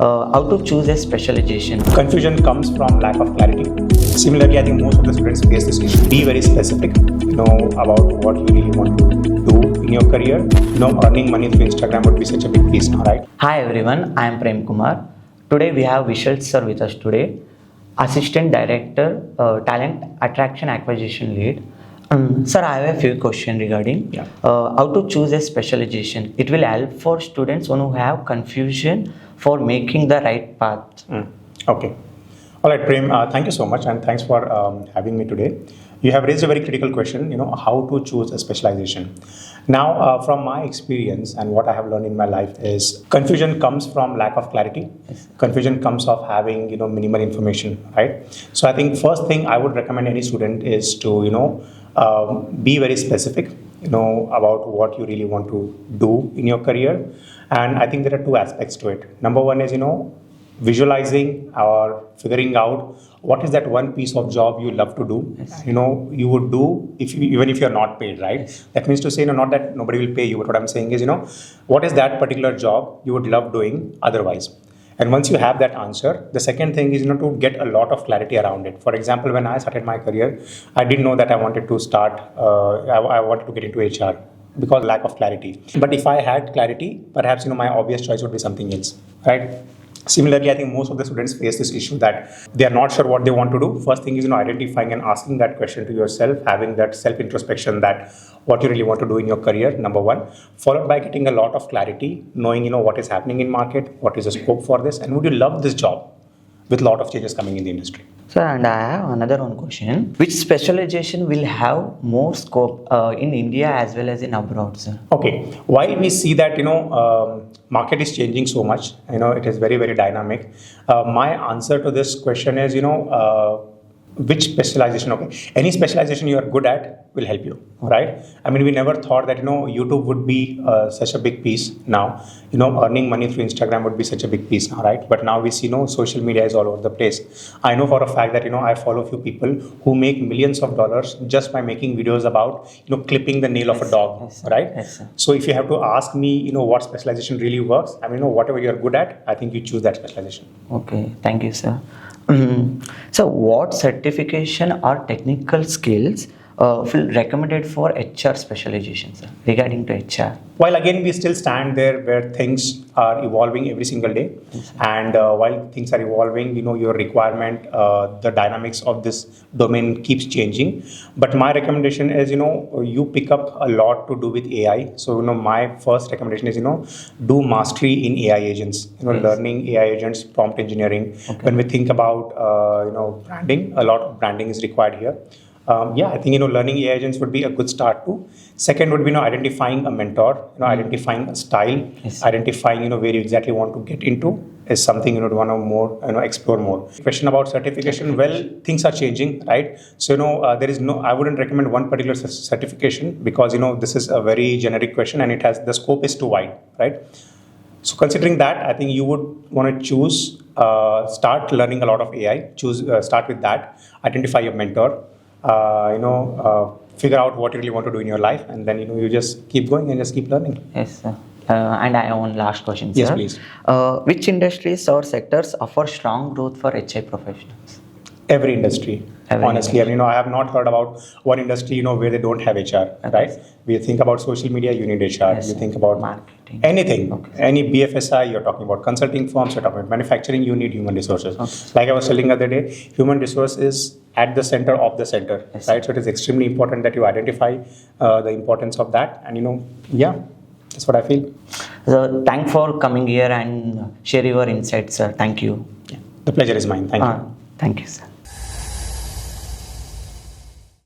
How to choose a specialization? Confusion comes from lack of clarity. Similarly, I think most of the students face this issue. Be very specific, about what you really want to do in your career. Earning money through Instagram would be such a big piece now, right? Hi everyone, I am Prem Kumar. Today we have Vishal sir with us today, Assistant Director, Talent Attraction Acquisition Lead. Sir, I have a few questions regarding how to choose a specialization. It will help for students who have confusion for making the right path. Okay. All right, Prem, thank you so much and thanks for having me today. You have raised a very critical question, how to choose a specialization. Now, from my experience and what I have learned in my life is confusion comes from lack of clarity. Yes. Confusion comes of having, minimal information, right? So I think first thing I would recommend any student is to, be very specific, about what you really want to do in your career. And I think there are two aspects to it. Number one is, visualizing or figuring out what is that one piece of job you love to do. Yes. You would do even if you're not paid, right? Yes. That means to say, not that nobody will pay you, but what I'm saying is, what is that particular job you would love doing otherwise? And once you have that answer, the second thing is, to get a lot of clarity around it. For example, when I started my career, I didn't know that I wanted to start, I wanted to get into HR because lack of clarity. But if I had clarity, perhaps, my obvious choice would be something else, right? Similarly, I think most of the students face this issue that they are not sure what they want to do. First thing is, identifying and asking that question to yourself, having that self-introspection that what you really want to do in your career, number one, followed by getting a lot of clarity, knowing, what is happening in market, what is the scope for this, and would you love this job with a lot of changes coming in the industry. Sir, and I have another one question. Which specialization will have more scope in India as well as in abroad, sir? Okay. While we see that, market is changing so much, it is very, very dynamic. My answer to this question is, which specialization? Okay, any specialization you are good at will help you, right? I mean, we never thought that, YouTube would be such a big piece now. Earning money through Instagram would be such a big piece now, right? But now we see, social media is all over the place. I know for a fact that, I follow a few people who make millions of dollars just by making videos about, clipping the nail of a dog, right? Yes, sir. So if you have to ask me, what specialization really works, I mean, whatever you're good at, I think you choose that specialization. Okay, thank you, sir. So, what certification or technical skills will recommended for HR specialization, sir, regarding to HR? While again, we still stand there where things are evolving every single day. Yes, and while things are evolving, your requirement, the dynamics of this domain keeps changing. But my recommendation is, you pick up a lot to do with AI. So, my first recommendation is, do mastery in AI agents, learning AI agents, prompt engineering. Okay. When we think about, branding, a lot of branding is required here. I think, learning AI agents would be a good start too. Second would be, identifying a mentor, identifying a style, Yes. identifying, where you exactly want to get into is something, you want to more, explore more. Question about certification, well, things are changing, right? So, there is I wouldn't recommend one particular certification because, this is a very generic question and the scope is too wide, right? So considering that, I think you would want to choose, start learning a lot of AI, start with that, identify your mentor, figure out what you really want to do in your life, and then you just keep going and just keep learning. Yes, sir. And I have one last question, sir. Yes, please. Which industries or sectors offer strong growth for HI professionals? Every industry. Honestly, I mean, I have not heard about one industry, where they don't have HR, right? We think about social media, you need HR. Yes, you think about marketing, anything, okay. Any BFSI, you're talking about consulting firms, you're talking about manufacturing, you need human resources. Okay. Like I was telling the other day, human resource is at the center of the center, yes, right? So it is extremely important that you identify the importance of that, and that's what I feel. So, thanks for coming here and share your insights, sir. Thank you. The pleasure is mine. Thank you. Thank you, sir.